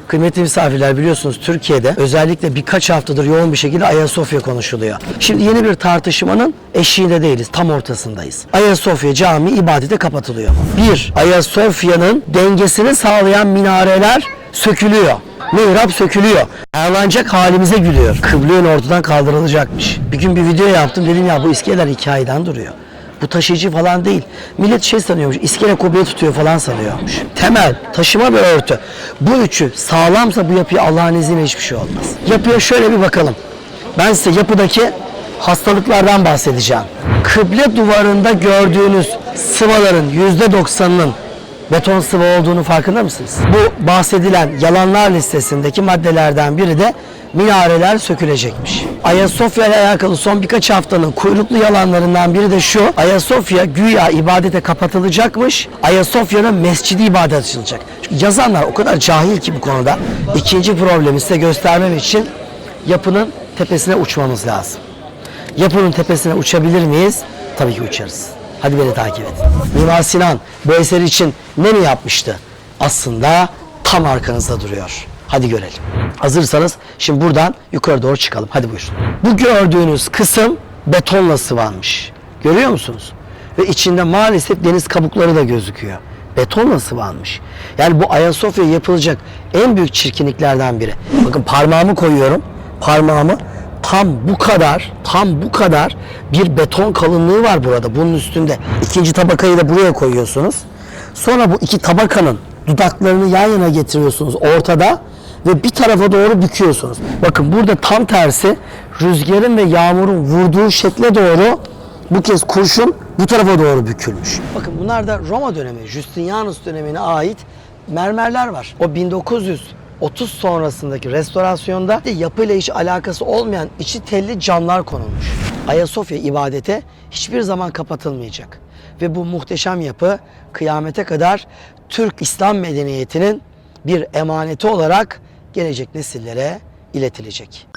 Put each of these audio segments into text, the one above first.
Kıymetli misafirler, biliyorsunuz Türkiye'de özellikle birkaç haftadır yoğun bir şekilde Ayasofya konuşuluyor. Şimdi yeni bir tartışmanın eşiğinde değiliz, tam ortasındayız. Ayasofya Camii ibadete kapatılıyor. Ayasofya'nın dengesini sağlayan minareler sökülüyor. Mihrap sökülüyor. Ağlanacak halimize gülüyor. Kıble yönü ortadan kaldırılacakmış. Bir gün bir video yaptım, dedim ya bu iskeleler hikayeden duruyor. Bu taşıyıcı falan değil. Millet sanıyormuş, iskele kubbeyi tutuyor falan sanıyormuş. Temel, taşıma ve örtü. Bu üçü sağlamsa bu yapıya Allah'ın izniyle hiçbir şey olmaz. Yapıya şöyle bir bakalım. Ben size yapıdaki hastalıklardan bahsedeceğim. Kıble duvarında gördüğünüz sıvaların %90'ının beton sıva olduğunu farkında mısınız? Bu bahsedilen yalanlar listesindeki maddelerden biri de minareler sökülecekmiş. Ayasofya ile alakalı son birkaç haftanın kuyruklu yalanlarından biri de şu: Ayasofya güya ibadete kapatılacakmış, Ayasofya'nın mescidi ibadet açılacak. Çünkü yazanlar o kadar cahil ki bu konuda. İkinci problemi size göstermem için yapının tepesine uçmamız lazım. Yapının tepesine uçabilir miyiz? Tabii ki uçarız. Hadi beni takip et. Mimar Sinan bu eser için ne mi yapmıştı? Aslında tam arkanızda duruyor. Hadi görelim. Hazırsanız şimdi buradan yukarı doğru çıkalım. Hadi buyurun. Bu gördüğünüz kısım betonla sıvanmış. Görüyor musunuz? Ve içinde maalesef deniz kabukları da gözüküyor. Betonla sıvanmış. Yani bu Ayasofya yapılacak en büyük çirkinliklerden biri. Bakın parmağımı koyuyorum. Parmağımı tam bu kadar bir beton kalınlığı var burada, bunun üstünde. İkinci tabakayı da buraya koyuyorsunuz. Sonra bu iki tabakanın dudaklarını yan yana getiriyorsunuz ortada ve bir tarafa doğru büküyorsunuz. Bakın burada tam tersi, rüzgarın ve yağmurun vurduğu şekle doğru bu kez kurşun bu tarafa doğru bükülmüş. Bakın bunlar da Roma dönemi, Justinianus dönemine ait mermerler var. O 1930 sonrasındaki restorasyonda yapıyla hiç alakası olmayan içi telli camlar konulmuş. Ayasofya ibadete hiçbir zaman kapatılmayacak. Ve bu muhteşem yapı kıyamete kadar Türk İslam medeniyetinin bir emaneti olarak gelecek nesillere iletilecek.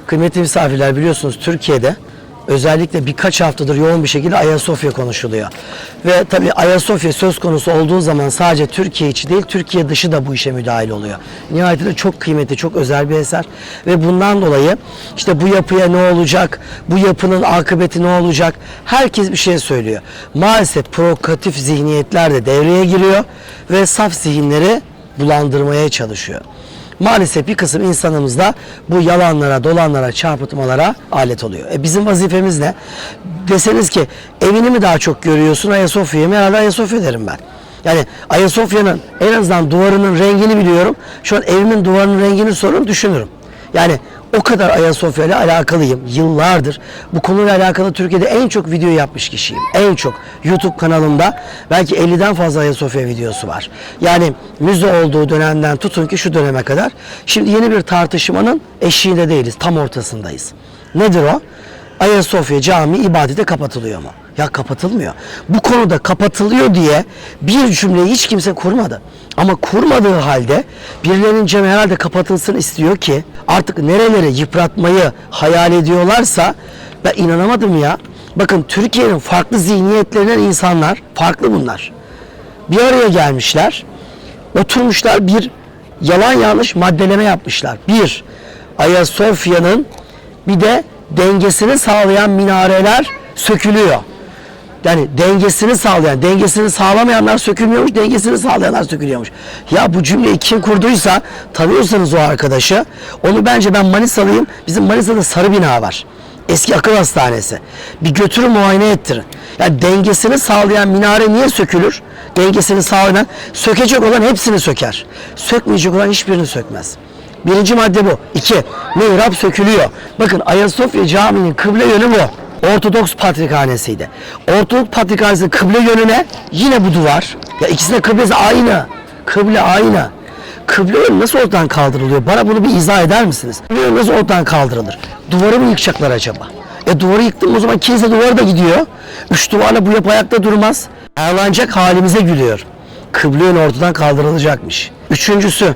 Kıymetli misafirler, biliyorsunuz Türkiye'de özellikle birkaç haftadır yoğun bir şekilde Ayasofya konuşuluyor. Ve tabii Ayasofya söz konusu olduğu zaman sadece Türkiye içi değil, Türkiye dışı da bu işe müdahil oluyor. Nihayetinde çok kıymetli, çok özel bir eser. Ve bundan dolayı işte bu yapıya ne olacak, bu yapının akıbeti ne olacak, herkes bir şey söylüyor. Maalesef provokatif zihniyetler de devreye giriyor ve saf zihinleri bulandırmaya çalışıyor. Maalesef bir kısım insanımız da bu yalanlara, dolanlara, çarpıtmalara alet oluyor. Bizim vazifemiz ne? Deseniz ki evini mi daha çok görüyorsun, Ayasofya'yı mı? Herhalde Ayasofya derim ben. Yani Ayasofya'nın en azından duvarının rengini biliyorum. Şu an evimin duvarının rengini sorun düşünürüm. Yani o kadar Ayasofya ile alakalıyım. Yıllardır bu konuyla alakalı Türkiye'de en çok video yapmış kişiyim. En çok. YouTube kanalımda belki 50'den fazla Ayasofya videosu var. Yani müze olduğu dönemden tutun ki şu döneme kadar. Şimdi yeni bir tartışmanın eşiğinde değiliz. Tam ortasındayız. Nedir o? Ayasofya Camii ibadete kapatılıyor mu? Ya kapatılmıyor. Bu konuda kapatılıyor diye bir cümleyi hiç kimse kurmadı. Ama kurmadığı halde birilerinin cami herhalde kapatılsın istiyor ki artık nerelere yıpratmayı hayal ediyorlarsa ben inanamadım ya. Bakın Türkiye'nin farklı zihniyetlerinden insanlar, farklı bunlar. Bir araya gelmişler, oturmuşlar bir yalan yanlış maddeleme yapmışlar. Bir, Ayasofya'nın bir de dengesini sağlayan minareler sökülüyor. Yani dengesini sağlamayanlar sökülmüyormuş, dengesini sağlayanlar sökülüyormuş. Ya bu cümleyi kim kurduysa, tanıyorsanız o arkadaşı, onu bence ben Manisalıyım. Bizim Manisa'da sarı bina var. Eski akıl hastanesi. Bir götürün muayene ettirin. Yani dengesini sağlayan minare niye sökülür? Dengesini sağlayan, sökecek olan hepsini söker. Sökmeyecek olan hiçbirini sökmez. Birinci madde bu. 2. Mihrap sökülüyor. Bakın Ayasofya Camii'nin kıble yönü bu. Ortodoks Patrikhanesi'ydi. Ortodoks Patrikhanesi'nin kıble yönüne yine bu duvar. Ya ikisinin kıblesi aynı. Kıble aynı. Kıble yönü nasıl ortadan kaldırılıyor? Bana bunu bir izah eder misiniz? Kıble yönü nasıl ortadan kaldırılır? Duvarı mı yıkacaklar acaba? Duvarı yıktım o zaman kilise duvarı da gidiyor. 3 duvarla bu yapı ayakta durmaz. Ağlanacak halimize gülüyor. Kıble yönü ortadan kaldırılacakmış. Üçüncüsü,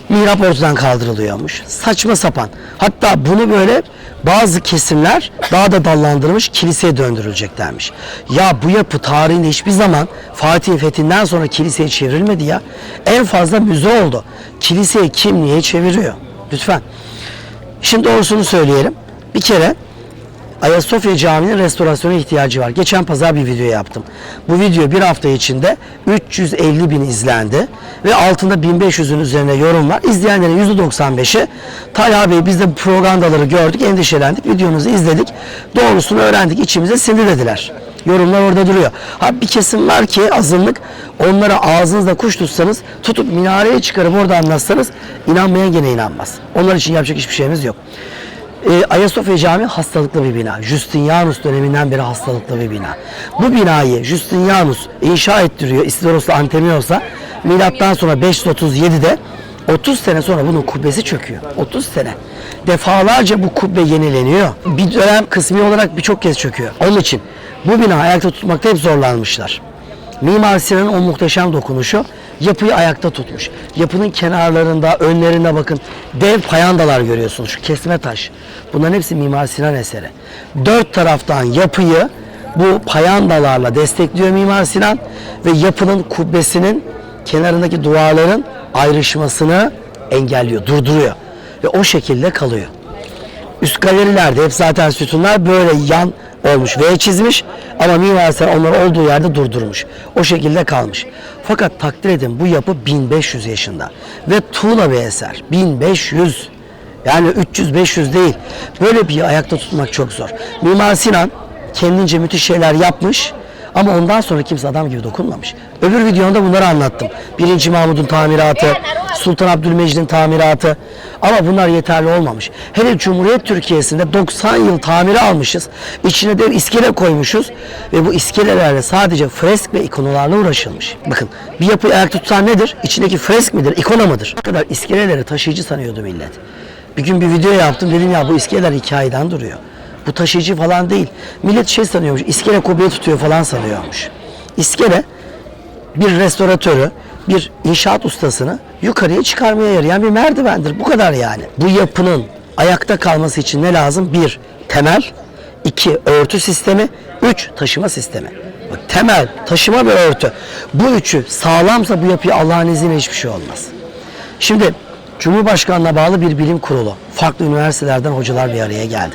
mihrap ortadan kaldırılıyormuş. Saçma sapan. Hatta bunu böyle bazı kesimler daha da dallandırmış, kiliseye döndürüleceklermiş. Ya bu yapı tarihinde hiçbir zaman Fatih'in fethinden sonra kiliseye çevrilmedi ya. En fazla müze oldu. Kiliseye kim niye çeviriyor? Lütfen. Şimdi doğrusunu söyleyelim. Bir kere Ayasofya Camii'nin restorasyona ihtiyacı var. Geçen pazar bir video yaptım. Bu video bir hafta içinde 350 bin izlendi ve altında 1500'ün üzerine yorum var. İzleyenlerin %95'i Talha Bey biz de bu propagandaları gördük, endişelendik, videonuzu izledik, doğrusunu öğrendik, içimize sindi dediler. Yorumlar orada duruyor. Ha bir kesim var ki azınlık, onlara ağzınızda kuş tutsanız, tutup minareye çıkarıp orada anlatsanız inanmayan gene inanmaz. Onlar için yapacak hiçbir şeyimiz yok. Ayasofya Camii hastalıklı bir bina. Justinianus döneminden beri hastalıklı bir bina. Bu binayı Justinianus inşa ettiriyor. İstiyoros'la Antemios'a milattan sonra 537'de 30 sene sonra bunun kubbesi çöküyor. 30 sene. Defalarca bu kubbe yenileniyor. Bir dönem kısmi olarak birçok kez çöküyor. Onun için bu bina ayakta tutmakta hep zorlanmışlar. Mimar Sinan'ın o muhteşem dokunuşu yapıyı ayakta tutmuş. Yapının kenarlarında, önlerinde bakın dev payandalar görüyorsunuz. Şu kesme taş. Bunların hepsi Mimar Sinan eseri. Dört taraftan yapıyı bu payandalarla destekliyor Mimar Sinan ve yapının kubbesinin kenarındaki duvarların ayrışmasını engelliyor, durduruyor. Ve o şekilde kalıyor. Üst galerilerde hep zaten sütunlar böyle yan olmuş V çizmiş ama Mimar Sinan onları olduğu yerde durdurmuş. O şekilde kalmış. Fakat takdir edin bu yapı 1500 yaşında ve tuğla bir eser. 1500. Yani 300-500 değil. Böyle bir ayakta tutmak çok zor. Mimar Sinan kendince müthiş şeyler yapmış ama ondan sonra kimse adam gibi dokunmamış. Öbür videomda bunları anlattım. 1. Mahmud'un tamiratı, Sultan Abdülmecit'in tamiratı. Ama bunlar yeterli olmamış. Hele Cumhuriyet Türkiye'sinde 90 yıl tamiri almışız. İçine de iskele koymuşuz. Ve bu iskelelerle sadece fresk ve ikonalarla uğraşılmış. Bakın bir yapıyı ayakta tutan nedir? İçindeki fresk midir, ikona mıdır? Bu kadar iskeleleri taşıyıcı sanıyordu millet. Bir gün bir video yaptım. Dedim ya bu iskeleler hikayeden duruyor. Bu taşıyıcı falan değil. Millet şey sanıyormuş, iskele kubbeyi tutuyor falan sanıyormuş. İskele bir restoratörü, bir inşaat ustasını yukarıya çıkarmaya yarayan bir merdivendir. Bu kadar yani. Bu yapının ayakta kalması için ne lazım? 1. Temel. 2. Örtü sistemi. 3. Taşıma sistemi. Bak, temel, taşıma ve örtü. Bu üçü sağlamsa bu yapıya Allah'ın izniyle hiçbir şey olmaz. Şimdi Cumhurbaşkanlığına bağlı bir bilim kurulu. Farklı üniversitelerden hocalar bir araya geldi.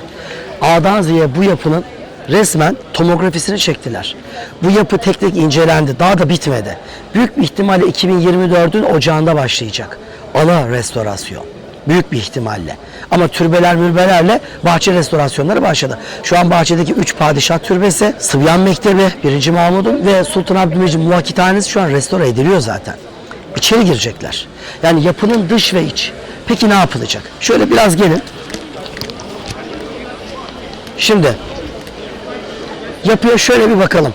A'dan Z'ye bu yapının resmen tomografisini çektiler. Bu yapı tek tek incelendi. Daha da bitmedi. Büyük bir ihtimalle 2024'ün ocağında başlayacak. Ana restorasyon. Büyük bir ihtimalle. Ama türbeler mürbelerle bahçe restorasyonları başladı. Şu an bahçedeki 3 padişah türbesi, Sıbyan Mektebi, 1. Mahmud'un ve Sultan Abdülmecid Muvakkithanesi şu an restore ediliyor zaten. İçeri girecekler. Yani yapının dış ve iç. Peki ne yapılacak? Şöyle biraz gelin. Şimdi yapıya şöyle bir bakalım.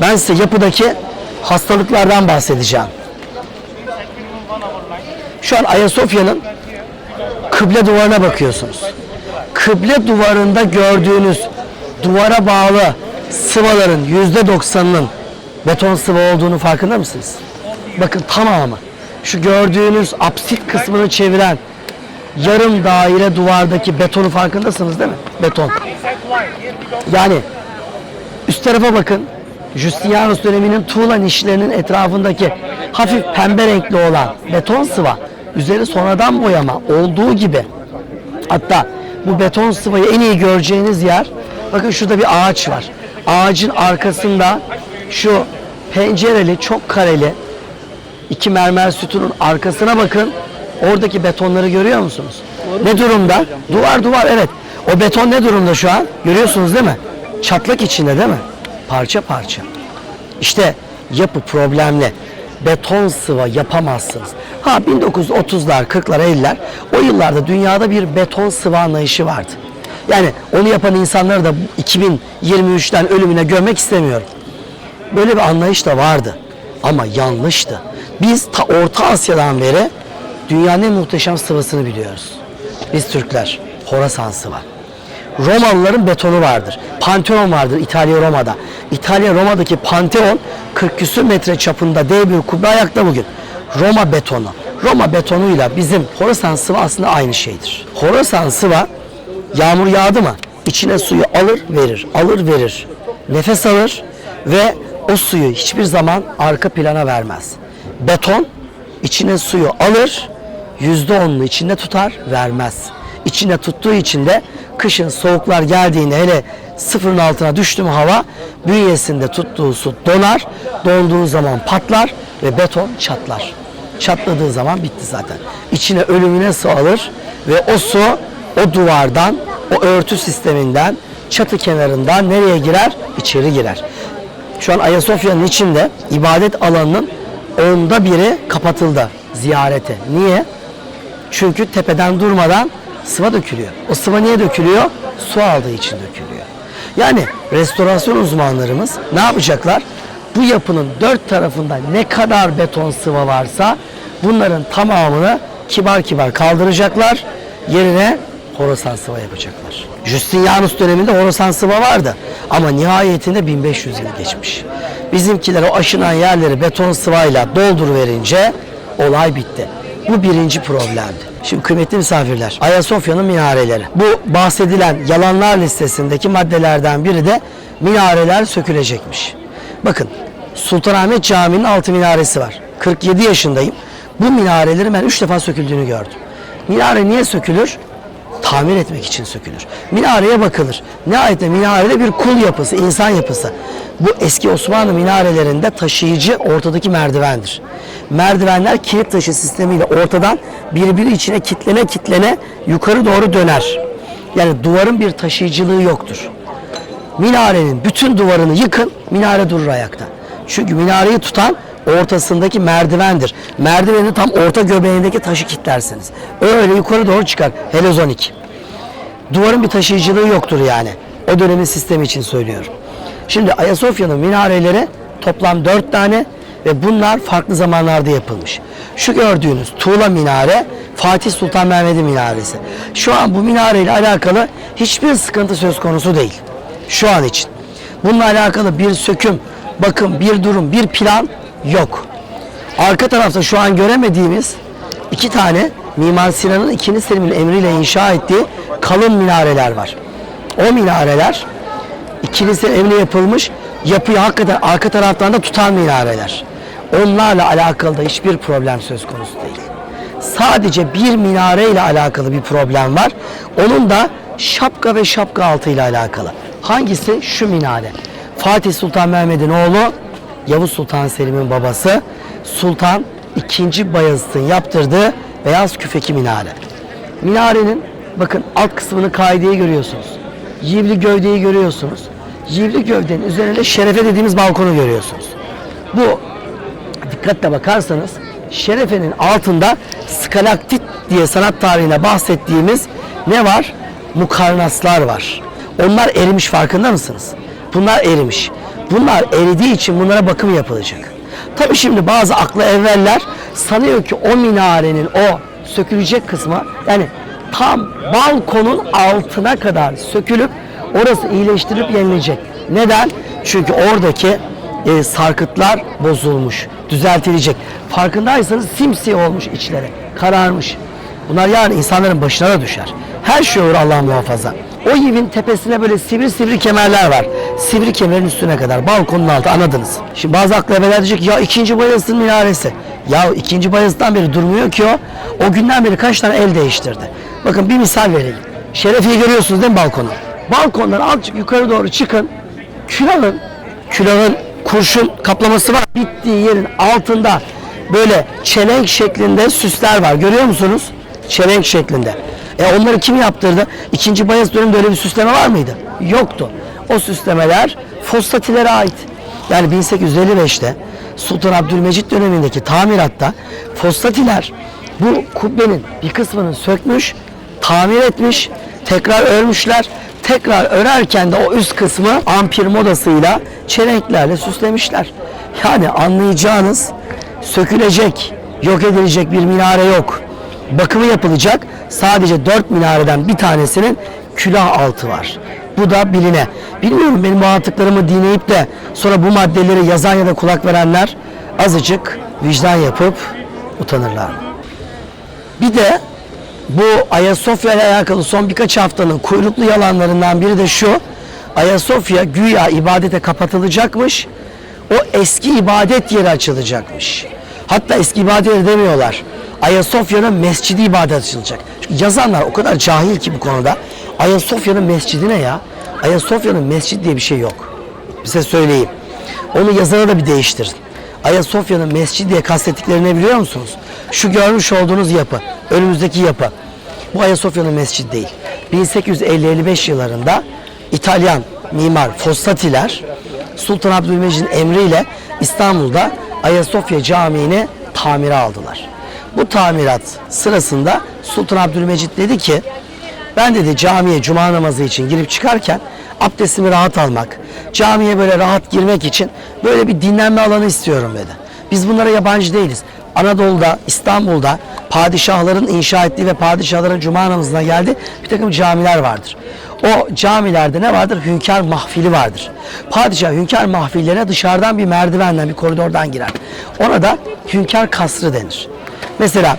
Ben size yapıdaki hastalıklardan bahsedeceğim. Şu an Ayasofya'nın kıble duvarına bakıyorsunuz. Kıble duvarında gördüğünüz duvara bağlı sıvaların %90'ının beton sıva olduğunu farkında mısınız? Bakın tamamı. Şu gördüğünüz apsit kısmını çeviren yarım daire duvardaki betonu farkındasınız değil mi? Beton. Yani üst tarafa bakın. Justinianus döneminin tuğla nişlerinin etrafındaki hafif pembe renkli olan beton sıva, üzeri sonradan boyama olduğu gibi. Hatta bu beton sıvayı en iyi göreceğiniz yer, bakın şurada bir ağaç var. Ağacın arkasında şu pencereli, çok kareli 2 mermer sütunun arkasına bakın. Oradaki betonları görüyor musunuz? Ne durumda? Duvar evet. O beton ne durumda şu an? Görüyorsunuz değil mi? Çatlak içinde değil mi? Parça parça. İşte yapı problemli. Beton sıva yapamazsınız. 1930'lar, 40'lar, 50'ler o yıllarda dünyada bir beton sıva anlayışı vardı. Yani onu yapan insanları da 2023'ten ölümüne gömmek istemiyorum. Böyle bir anlayış da vardı. Ama yanlıştı. Biz ta Orta Asya'dan beri dünyanın en muhteşem sıvasını biliyoruz. Biz Türkler. Horasan sıva. Romalıların betonu vardır. Pantheon vardır İtalya Roma'da. İtalya Roma'daki Pantheon 40 küsur metre çapında dev bir kubbe ayakta bugün. Roma betonu. Roma betonuyla bizim Horasan sıva aslında aynı şeydir. Horasan sıva yağmur yağdı mı içine suyu alır verir, alır verir. Nefes alır ve o suyu hiçbir zaman arka plana vermez. Beton içine suyu alır, %10'unu içinde tutar, vermez. İçine tuttuğu için de kışın soğuklar geldiğinde hele sıfırın altına düştü mü hava, bünyesinde tuttuğu su donar, donduğu zaman patlar ve beton çatlar. Çatladığı zaman bitti zaten. İçine ölümüne su alır ve o su o duvardan, o örtü sisteminden, çatı kenarından nereye girer? İçeri girer. Şu an Ayasofya'nın içinde ibadet alanının 1/10 kapatıldı ziyarete. Niye? Çünkü tepeden durmadan sıva dökülüyor. O sıva niye dökülüyor? Su aldığı için dökülüyor. Yani restorasyon uzmanlarımız ne yapacaklar? Bu yapının 4 tarafında ne kadar beton sıva varsa bunların tamamını kibar kibar kaldıracaklar. Yerine Horasan sıva yapacaklar. Justinianus döneminde Horasan sıva vardı. Ama nihayetinde 1500 yıl geçmiş. Bizimkiler o aşınan yerleri beton sıvayla dolduruverince olay bitti. Bu birinci problemdi. Şimdi kıymetli misafirler, Ayasofya'nın minareleri. Bu bahsedilen yalanlar listesindeki maddelerden biri de minareler sökülecekmiş. Bakın, Sultanahmet Camii'nin 6 minaresi var. 47 yaşındayım. Bu minarelerin ben 3 defa söküldüğünü gördüm. Minare niye sökülür? Tamir etmek için sökülür. Minareye bakılır. Nihayetinde minarede bir kul yapısı, insan yapısı. Bu eski Osmanlı minarelerinde taşıyıcı ortadaki merdivendir. Merdivenler kilit taşı sistemiyle ortadan birbiri içine kitlene yukarı doğru döner. Yani duvarın bir taşıyıcılığı yoktur. Minarenin bütün duvarını yıkın, minare durur ayakta. Çünkü minareyi tutan ortasındaki merdivendir. Merdivenin tam orta göbeğindeki taşı kilitlersiniz. Öyle yukarı doğru çıkar. Helezonik. Duvarın bir taşıyıcılığı yoktur yani. O dönemin sistemi için söylüyorum. Şimdi Ayasofya'nın minareleri toplam 4 tane ve bunlar farklı zamanlarda yapılmış. Şu gördüğünüz tuğla minare Fatih Sultan Mehmet'in minaresi. Şu an bu minareyle alakalı hiçbir sıkıntı söz konusu değil. Şu an için. Bununla alakalı bir söküm, bakım, bir durum, bir plan yok. Arka tarafta şu an göremediğimiz 2 tane Mimar Sinan'ın 2. Selim'in emriyle inşa ettiği kalın minareler var. O minareler 2. Selim emriyle yapılmış, yapıyı hakikaten arka taraftan da tutan minareler. Onlarla alakalı da hiçbir problem söz konusu değil. Sadece bir minare ile alakalı bir problem var. Onun da şapka ve şapka altı ile alakalı. Hangisi? Şu minare. Fatih Sultan Mehmet'in oğlu, Yavuz Sultan Selim'in babası, Sultan II. Bayezid'in yaptırdığı beyaz küfeki minare. Minarenin bakın alt kısmını kaideyi görüyorsunuz. Yivli gövdeyi görüyorsunuz. Yivli gövdenin üzerinde şerefe dediğimiz balkonu görüyorsunuz. Bu dikkatle bakarsanız şerefenin altında skalaktit diye sanat tarihine bahsettiğimiz ne var? Mukarnaslar var. Onlar erimiş, farkında mısınız? Bunlar erimiş. Bunlar eridiği için bunlara bakım yapılacak. Tabii şimdi bazı aklı evveller sanıyor ki o minarenin o sökülecek kısmı, yani tam balkonun altına kadar sökülüp orası iyileştirip yenilecek. Neden? Çünkü oradaki sarkıtlar bozulmuş, düzeltilecek. Farkındaysanız simsiyah olmuş içleri, kararmış. Bunlar yani insanların başına da düşer. Her şey olur, Allah muhafaza. O yivin tepesine böyle sivri sivri kemerler var. Sivri kemerin üstüne kadar, balkonun altı, anladınız. Şimdi bazı akrabeler diyecek ya 2. Bayezid'in minaresi. Ya 2. Bayezid'den beri durmuyor ki o. O günden beri kaç tane el değiştirdi. Bakın bir misal vereyim. Şerefi'yi görüyorsunuz değil mi, balkonu? Balkondan azıcık yukarı doğru çıkın. Külahın kurşun kaplaması var. Bittiği yerin altında böyle çelenk şeklinde süsler var. Görüyor musunuz? Çelenk şeklinde. Onları kim yaptırdı? 2. Bayezid döneminde öyle bir süsleme var mıydı? Yoktu. O süslemeler Fossatilere ait. Yani 1855'te Sultan Abdülmecit dönemindeki tamiratta Fossatiler bu kubbenin bir kısmını sökmüş, tamir etmiş, tekrar örmüşler. Tekrar örerken de o üst kısmı ampir modasıyla çelenklerle süslemişler. Yani anlayacağınız, sökülecek, yok edilecek bir minare yok. Bakımı yapılacak. Sadece 4 minareden bir tanesinin külah altı var. Bu da biline. Bilmiyorum, benim bu anlattıklarımı dinleyip de sonra bu maddeleri yazan ya da kulak verenler azıcık vicdan yapıp utanırlar. Bir de bu Ayasofya ile alakalı son birkaç haftanın kuyruklu yalanlarından biri de şu: Ayasofya güya ibadete kapatılacakmış. O eski ibadet yeri açılacakmış. Hatta eski ibadet yeri demiyorlar. Ayasofya'nın mescidi ibadet açılacak. Çünkü yazanlar o kadar cahil ki bu konuda. Ayasofya'nın mescidi ne ya? Ayasofya'nın mescid diye bir şey yok. Size söyleyeyim. Onu yazana da bir değiştirin. Ayasofya'nın mescid diye kastettiklerini ne biliyor musunuz? Şu görmüş olduğunuz yapı, önümüzdeki yapı. Bu Ayasofya'nın mescid değil. 1850-55 yıllarında İtalyan mimar Fossatiler Sultan Abdülmecit'in emriyle İstanbul'da Ayasofya Camii'ni tamire aldılar. Bu tamirat sırasında Sultan Abdülmecit dedi ki, ben dedi camiye cuma namazı için girip çıkarken abdestimi rahat almak, camiye böyle rahat girmek için böyle bir dinlenme alanı istiyorum dedi. Biz bunlara yabancı değiliz. Anadolu'da, İstanbul'da padişahların inşa ettiği ve padişahların cuma namazına geldiği bir takım camiler vardır. O camilerde ne vardır? Hünkâr mahfili vardır. Padişah hünkâr mahfillerine dışarıdan bir merdivenden, bir koridordan girer. Ona da hünkâr kasrı denir. Mesela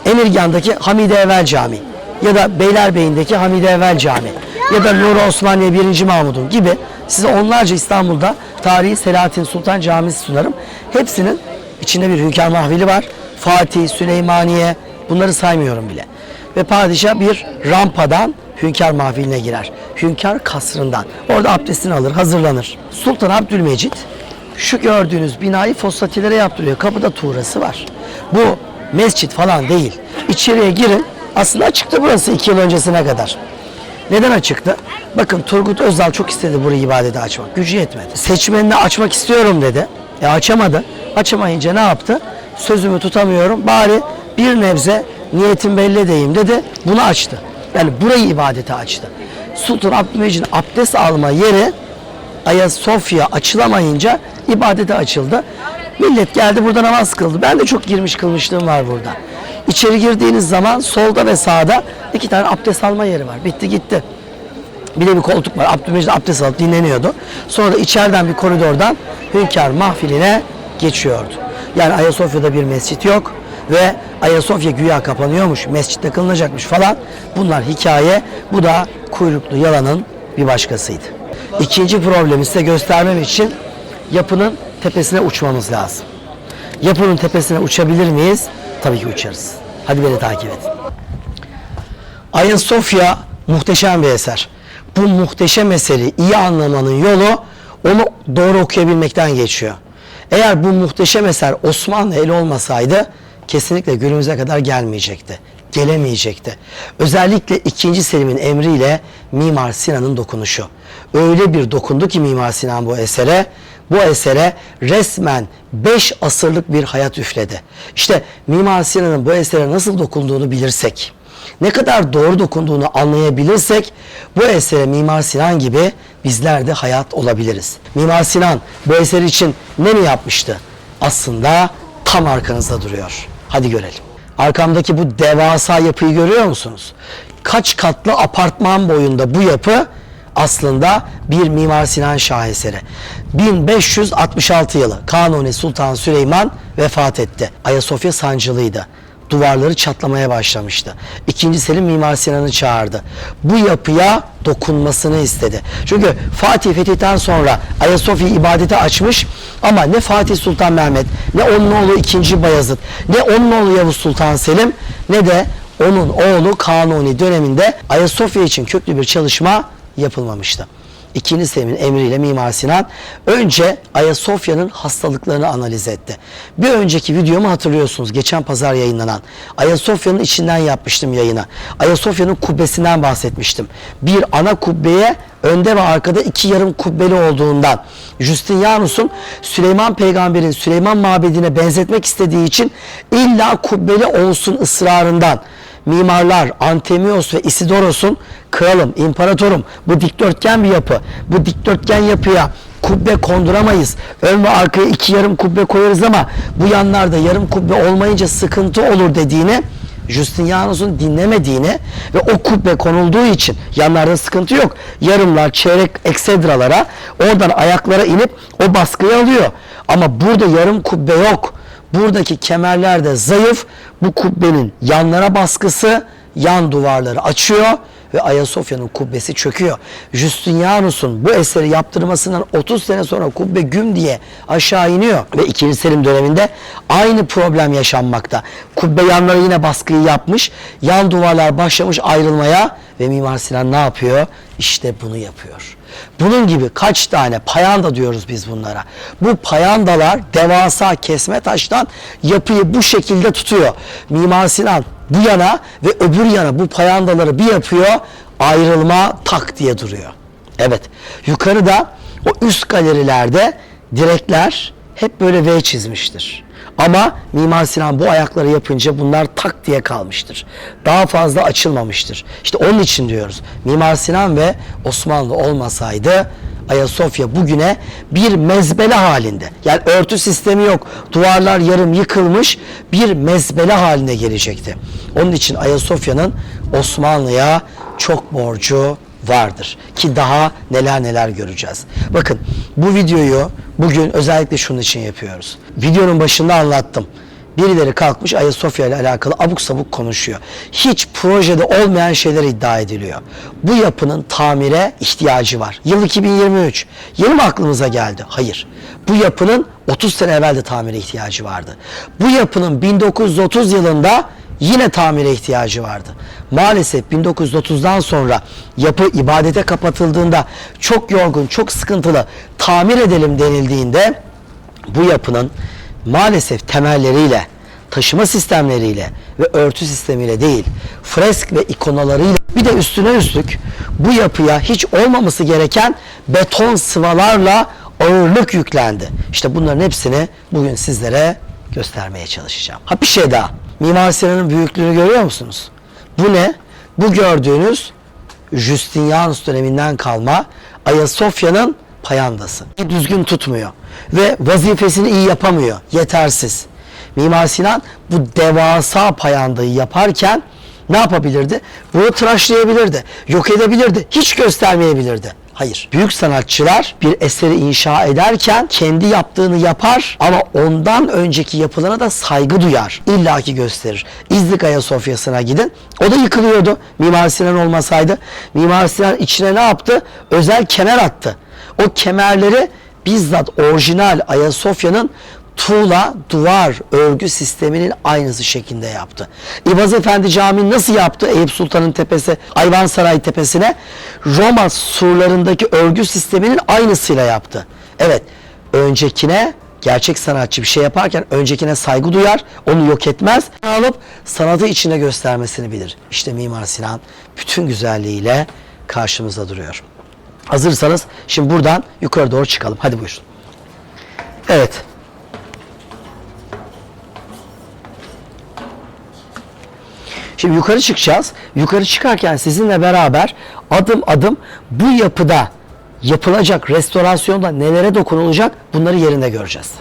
Emirgan'daki Hamide Evvel Camii ya da Beylerbeyi'ndeki Hamide Evvel Camii ya da Nur Osmaniye 1. Mahmud'un gibi size onlarca İstanbul'da tarihi Selahattin Sultan Camisi sunarım. Hepsinin içinde bir hünkâr mahfili var. Fatih, Süleymaniye, bunları saymıyorum bile. Ve padişah bir rampadan hünkâr mahfiline girer. Hünkâr kasrından. Orada abdestini alır, hazırlanır. Sultan Abdülmecit şu gördüğünüz binayı Fossatilere yaptırıyor. Kapıda tuğrası var. Bu mescit falan değil. İçeriye girin. Aslında açıktı burası 2 yıl öncesine kadar. Neden açıktı? Bakın Turgut Özal çok istedi burayı ibadete açmak. Gücü yetmedi. Seçmenine açmak istiyorum dedi. Açamadı. Açamayınca ne yaptı? Sözümü tutamıyorum. Bari bir nebze niyetim belli edeyim dedi. Bunu açtı. Yani burayı ibadete açtı. Sultan Abdülmecit'in abdest alma yeri Ayasofya açılamayınca ibadete açıldı. Millet geldi burada namaz kıldı. Ben de çok girmiş kılmışlığım var burada. İçeri girdiğiniz zaman solda ve sağda 2 tane abdest alma yeri var. Bitti gitti. Bir de bir koltuk var. Abdülmecit abdest alıp dinleniyordu. Sonra da içeriden bir koridordan hünkâr mahfiline geçiyordu. Yani Ayasofya'da bir mescit yok ve Ayasofya güya kapanıyormuş, mescitte kılınacakmış falan. Bunlar hikaye. Bu da kuyruklu yalanın bir başkasıydı. İkinci problemi size göstermem için yapının tepesine uçmamız lazım. Yapının tepesine uçabilir miyiz? Tabii ki uçarız. Hadi beni takip edin. Ayasofya muhteşem bir eser. Bu muhteşem eseri iyi anlamanın yolu onu doğru okuyabilmekten geçiyor. Eğer bu muhteşem eser Osmanlı eli olmasaydı kesinlikle günümüze kadar gelmeyecekti. gelemeyecekti. Özellikle 2. Selim'in emriyle Mimar Sinan'ın dokunuşu. Öyle bir dokundu ki Mimar Sinan bu esere resmen 5 asırlık bir hayat üfledi. İşte Mimar Sinan'ın bu esere nasıl dokunduğunu bilirsek, ne kadar doğru dokunduğunu anlayabilirsek bu esere Mimar Sinan gibi bizler de hayat olabiliriz. Mimar Sinan bu eser için ne mi yapmıştı? Aslında tam arkanızda duruyor. Hadi görelim. Arkamdaki bu devasa yapıyı görüyor musunuz? Kaç katlı apartman boyunda bu yapı aslında bir Mimar Sinan şaheseri. 1566 yılı Kanuni Sultan Süleyman vefat etti. Ayasofya sancılıydı. Duvarları çatlamaya başlamıştı. 2. Selim Mimar Sinan'ı çağırdı. Bu yapıya dokunmasını istedi. Çünkü Fatih fetihten sonra Ayasofya'yı ibadete açmış ama ne Fatih Sultan Mehmet, ne onun oğlu 2. Bayezid, ne onun oğlu Yavuz Sultan Selim, ne de onun oğlu Kanuni döneminde Ayasofya için köklü bir çalışma yapılmamıştı. 2. Selim'in emriyle Mimar Sinan önce Ayasofya'nın hastalıklarını analiz etti. Bir önceki videomu hatırlıyorsunuz. Geçen pazar yayınlanan. Ayasofya'nın içinden yapmıştım yayını. Ayasofya'nın kubbesinden bahsetmiştim. Bir ana kubbeye önde ve arkada 2 yarım kubbeli olduğundan, Justinianus'un Süleyman Peygamber'in Süleyman Mabedi'ne benzetmek istediği için illa kubbeli olsun ısrarından mimarlar Antemios ve Isidoros'un kralım, imparatorum, bu dikdörtgen bir yapı. Bu dikdörtgen yapıya kubbe konduramayız. Ön ve arkaya 2 yarım kubbe koyarız ama bu yanlarda yarım kubbe olmayınca sıkıntı olur dediğini, Justinianus'un dinlemediğini ve o kubbe konulduğu için yanlarda sıkıntı yok. Yarımlar, çeyrek eksedralara, oradan ayaklara inip o baskıyı alıyor. Ama burada yarım kubbe yok. Buradaki kemerler de zayıf. Bu kubbenin yanlara baskısı yan duvarları açıyor ve Ayasofya'nın kubbesi çöküyor. Justinianus'un bu eseri yaptırmasından 30 sene sonra kubbe güm diye aşağı iniyor ve 2. Selim döneminde aynı problem yaşanmakta. Kubbe yanları yine baskıyı yapmış, yan duvarlar başlamış ayrılmaya ve Mimar Sinan ne yapıyor? İşte bunu yapıyor. Bunun gibi kaç tane payanda diyoruz biz bunlara. Bu payandalar devasa kesme taştan yapıyı bu şekilde tutuyor. Mimar Sinan bu yana ve öbür yana bu payandaları bir yapıyor, ayrılma tak diye duruyor. Evet, yukarıda o üst galerilerde direkler hep böyle V çizmiştir. Ama Mimar Sinan bu ayakları yapınca bunlar tak diye kalmıştır. Daha fazla açılmamıştır. İşte onun için diyoruz. Mimar Sinan ve Osmanlı olmasaydı Ayasofya bugüne bir mezbele halinde, yani örtü sistemi yok, duvarlar yarım yıkılmış bir mezbele haline gelecekti. Onun için Ayasofya'nın Osmanlı'ya çok borcu vardır. Ki daha neler neler göreceğiz. Bakın bu videoyu bugün özellikle şunun için yapıyoruz. Videonun başında anlattım. Birileri kalkmış Ayasofya ile alakalı abuk sabuk konuşuyor. Hiç projede olmayan şeyler iddia ediliyor. Bu yapının tamire ihtiyacı var. Yıl 2023. Yeni mi aklımıza geldi? Hayır. Bu yapının 30 sene evvel de tamire ihtiyacı vardı. Bu yapının 1930 yılında yine tamire ihtiyacı vardı. Maalesef 1930'dan sonra yapı ibadete kapatıldığında çok yorgun, çok sıkıntılı tamir edelim denildiğinde bu yapının maalesef temelleriyle, taşıma sistemleriyle ve örtü sistemiyle değil, fresk ve ikonalarıyla, bir de üstüne üstlük bu yapıya hiç olmaması gereken beton sıvalarla ağırlık yüklendi. İşte bunların hepsini bugün sizlere göstermeye çalışacağım. Ha bir şey daha. Mimar Sinan'ın büyüklüğünü görüyor musunuz? Bu ne? Bu gördüğünüz Justinianus döneminden kalma Ayasofya'nın payandası. Düzgün tutmuyor ve vazifesini iyi yapamıyor. Yetersiz. Mimar Sinan bu devasa payandayı yaparken ne yapabilirdi? Bunu tıraşlayabilirdi, yok edebilirdi, hiç göstermeyebilirdi. Hayır. Büyük sanatçılar bir eseri inşa ederken kendi yaptığını yapar ama ondan önceki yapılarına da saygı duyar. İlla ki gösterir. İznik Ayasofya'sına gidin. O da yıkılıyordu. Mimar Sinan olmasaydı. Mimar Sinan içine ne yaptı? Özel kemer attı. O kemerleri bizzat orijinal Ayasofya'nın tuğla duvar örgü sisteminin aynısı şeklinde yaptı. İbaz Efendi Camii nasıl yaptı? Eyüp Sultan'ın tepesi, Ayvansaray tepesine Roma surlarındaki örgü sisteminin aynısıyla yaptı. Evet, öncekine Gerçek sanatçı bir şey yaparken öncekine saygı duyar, onu yok etmez. Alıp sanatı içine göstermesini bilir. İşte Mimar Sinan bütün güzelliğiyle karşımıza duruyor. Hazırsanız şimdi buradan yukarı doğru çıkalım. Hadi buyurun. Evet. Şimdi yukarı çıkacağız. Yukarı çıkarken sizinle beraber adım adım bu yapıda yapılacak restorasyonda nelere dokunulacak bunları yerinde göreceğiz.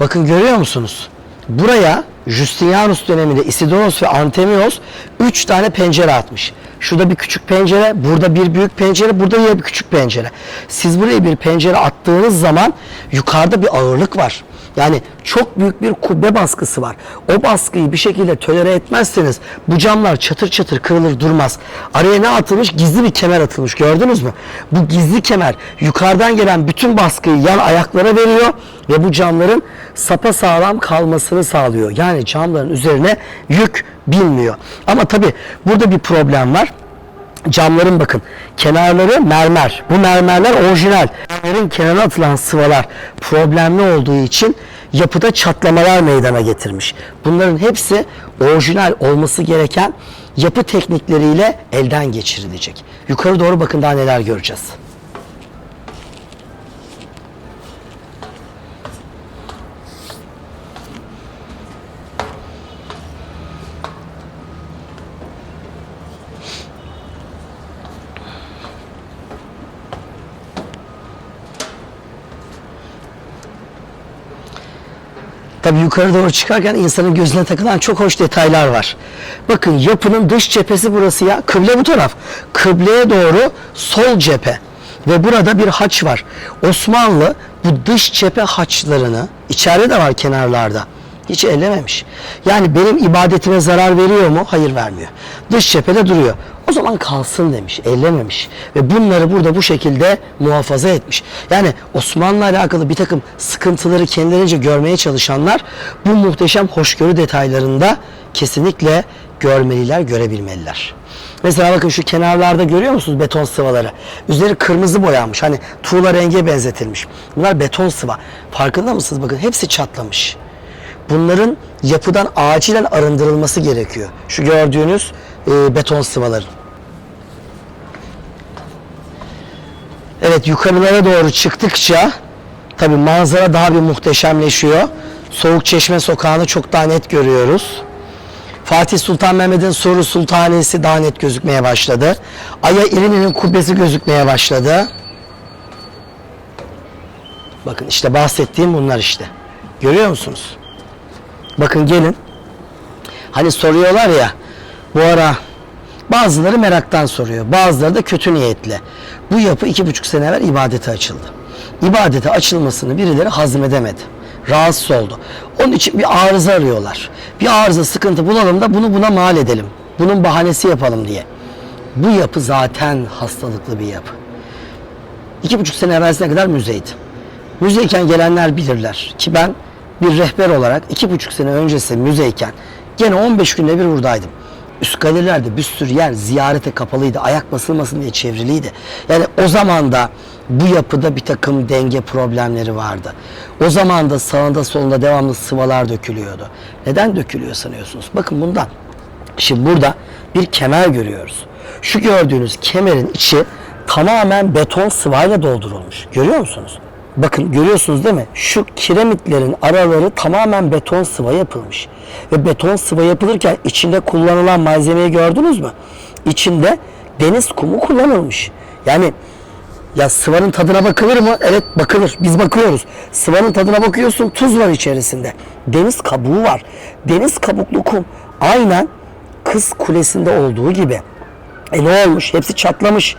Bakın görüyor musunuz? Buraya Justinianus döneminde Isidoros ve Antemios 3 tane pencere atmış. Şurada bir küçük pencere, burada bir büyük pencere, burada yine bir küçük pencere. Siz buraya bir pencere attığınız zaman yukarıda bir ağırlık var. Yani çok büyük bir kubbe baskısı var. O baskıyı bir şekilde tolere etmezseniz bu camlar çatır çatır kırılır durmaz. Araya ne atılmış? Gizli bir kemer atılmış. Gördünüz mü? Bu gizli kemer yukarıdan gelen bütün baskıyı yan ayaklara veriyor ve bu camların sapasağlam kalmasını sağlıyor. Yani camların üzerine yük binmiyor. Ama tabii burada bir problem var. Camların bakın kenarları mermer. Bu mermerler orijinal. Mermerin kenarına atılan sıvalar problemli olduğu için yapıda çatlamalar meydana getirmiş. Bunların hepsi orijinal olması gereken yapı teknikleriyle elden geçirilecek. Yukarı doğru bakın daha neler göreceğiz. Tabii yukarı doğru çıkarken insanın gözüne takılan çok hoş detaylar var. Bakın yapının dış cephesi burası ya. Kıble bu taraf. Kıbleye doğru sol cephe. Ve burada bir haç var. Osmanlı bu dış cephe haçlarını, içeride de var kenarlarda, hiç ellememiş. Yani benim ibadetime zarar veriyor mu? Hayır, vermiyor. Dış cephede duruyor. O zaman kalsın demiş, ellememiş. Ve bunları burada bu şekilde muhafaza etmiş. Yani Osmanlı'la alakalı bir takım sıkıntıları kendilerince görmeye çalışanlar bu muhteşem hoşgörü detaylarında kesinlikle görmeliler, görebilmeliler. Mesela bakın şu kenarlarda görüyor musunuz beton sıvaları? Üzeri kırmızı boyanmış. Hani tuğla renge benzetilmiş. Bunlar beton sıva. Farkında mısınız? Bakın hepsi çatlamış. Bunların yapıdan acilen arındırılması gerekiyor. Şu gördüğünüz beton sıvaları. Evet, yukarılara doğru çıktıkça tabii manzara daha bir muhteşemleşiyor. Soğukçeşme Sokağı'nı çok daha net görüyoruz. Fatih Sultan Mehmet'in Surü Sultanesi daha net gözükmeye başladı. Aya İrini'nin kubbesi gözükmeye başladı. Bakın işte bahsettiğim bunlar işte. Görüyor musunuz? Bakın gelin. Hani soruyorlar ya, bu ara bazıları meraktan soruyor, bazıları da kötü niyetle. Bu yapı 2,5 sene evvel ibadete açıldı. İbadete açılmasını birileri hazmedemedi. Rahatsız oldu. Onun için bir arıza arıyorlar. Bir arıza, sıkıntı bulalım da bunu buna mal edelim. Bunun bahanesi yapalım diye. Bu yapı zaten hastalıklı bir yapı. 2,5 sene evvelsine kadar müzeydi. Müzeyken gelenler bilirler ki ben bir rehber olarak 2,5 sene öncesi müzeyken gene 15 günde bir buradaydım. Üst galerilerde bir sürü yer ziyarete kapalıydı. Ayak basılmasın diye çevriliydi. Yani o zaman da bu yapıda bir takım denge problemleri vardı. O zaman da sağında solunda devamlı sıvalar dökülüyordu. Neden dökülüyor sanıyorsunuz? Bakın bundan. Şimdi burada bir kemer görüyoruz. Şu gördüğünüz kemerin içi tamamen beton sıvayla doldurulmuş. Görüyor musunuz? Bakın görüyorsunuz değil mi? Şu kiremitlerin araları tamamen beton sıva yapılmış. Ve beton sıva yapılırken içinde kullanılan malzemeyi gördünüz mü? İçinde deniz kumu kullanılmış. Yani ya sıvanın tadına bakılır mı? Evet, bakılır. Biz bakıyoruz. Sıvanın tadına bakıyorsun, tuz var içerisinde. Deniz kabuğu var. Deniz kabuklu kum. Aynen Kız Kulesi'nde olduğu gibi. Ne olmuş? Hepsi çatlamış.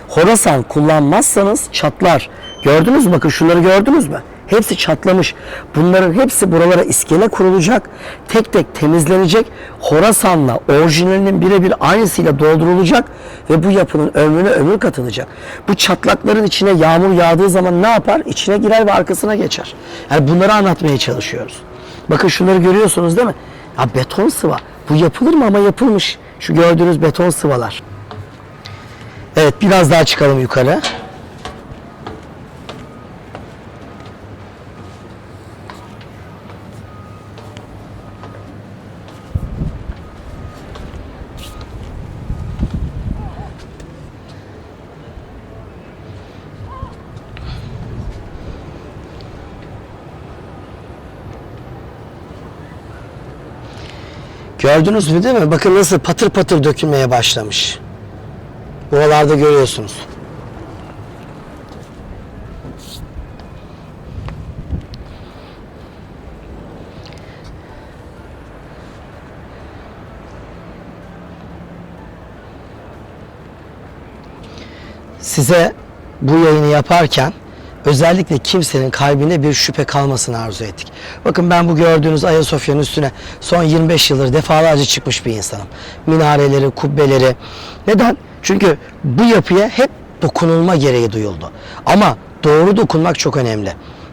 Horasan kullanmazsanız çatlar. Gördünüz mü? Bakın şunları gördünüz mü? Hepsi çatlamış. Bunların hepsi buralara iskele kurulacak. Tek tek temizlenecek. Horasan'la orijinalinin birebir aynısıyla doldurulacak ve bu yapının ömrüne ömür katılacak. Bu çatlakların içine yağmur yağdığı zaman ne yapar? İçine girer ve arkasına geçer. Yani bunları anlatmaya çalışıyoruz. Bakın şunları görüyorsunuz değil mi? Ya beton sıva. Bu yapılır mı? Ama yapılmış. Şu gördüğünüz beton sıvalar. Evet, biraz daha çıkalım yukarı. Gördünüz mü değil mi? Bakın nasıl patır patır dökülmeye başlamış. Buralarda görüyorsunuz. Size bu yayını yaparken özellikle kimsenin kalbinde bir şüphe kalmasını arzu ettik. Bakın ben bu gördüğünüz Ayasofya'nın üstüne son 25 yıldır defalarca çıkmış bir insanım. Minareleri, kubbeleri. Neden? Çünkü bu yapıya hep dokunulma gereği duyuldu. Ama doğru dokunmak çok önemli.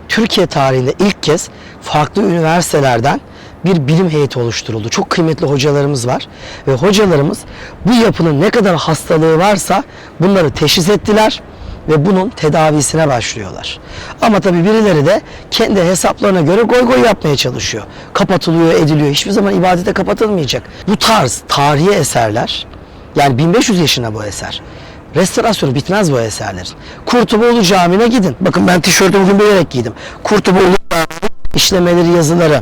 Türkiye tarihinde ilk kez farklı üniversitelerden bir bilim heyeti oluşturuldu. Çok kıymetli hocalarımız var ve hocalarımız bu yapının ne kadar hastalığı varsa bunları teşhis ettiler ve bunun tedavisine başlıyorlar. Ama tabii birileri de kendi hesaplarına göre goy goy yapmaya çalışıyor. Kapatılıyor, ediliyor. Hiçbir zaman ibadete kapatılmayacak. Bu tarz tarihi eserler, yani 1500 yaşında bu eser. Restorasyonu bitmez bu eserlerin. Kurtuboğlu Camii'ne gidin. Bakın ben tişörtü bugün bilerek giydim. Kurtuboğlu Camii'nin işlemeleri, yazıları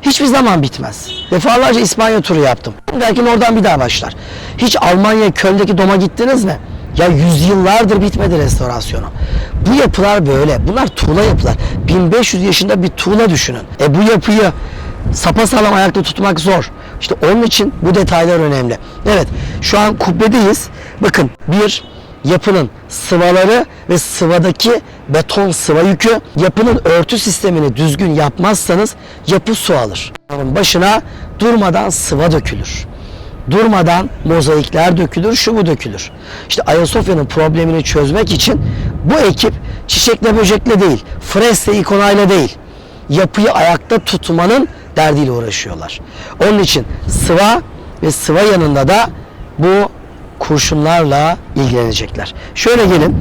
hiçbir zaman bitmez. Defalarca İspanya turu yaptım. Belki oradan bir daha başlar. Hiç Almanya Köln'deki Dom'a gittiniz mi? Ya yüzyıllardır bitmedi restorasyonu. Bu yapılar böyle. Bunlar tuğla yapılar. 1500 yaşında bir tuğla düşünün. Bu yapıyı sapasağlam ayakta tutmak zor. İşte onun için bu detaylar önemli. Evet, şu an kubbedeyiz. Bakın, bir yapının sıvaları ve sıvadaki beton sıva yükü, yapının örtü sistemini düzgün yapmazsanız yapı su alır. Başına durmadan sıva dökülür. Durmadan mozaikler dökülür, şu bu dökülür. İşte Ayasofya'nın problemini çözmek için bu ekip çiçekle böcekle değil, fresle ikonayla değil, yapıyı ayakta tutmanın derdiyle uğraşıyorlar. Onun için sıva ve sıva yanında da bu kurşunlarla ilgilenecekler. Şöyle gelin.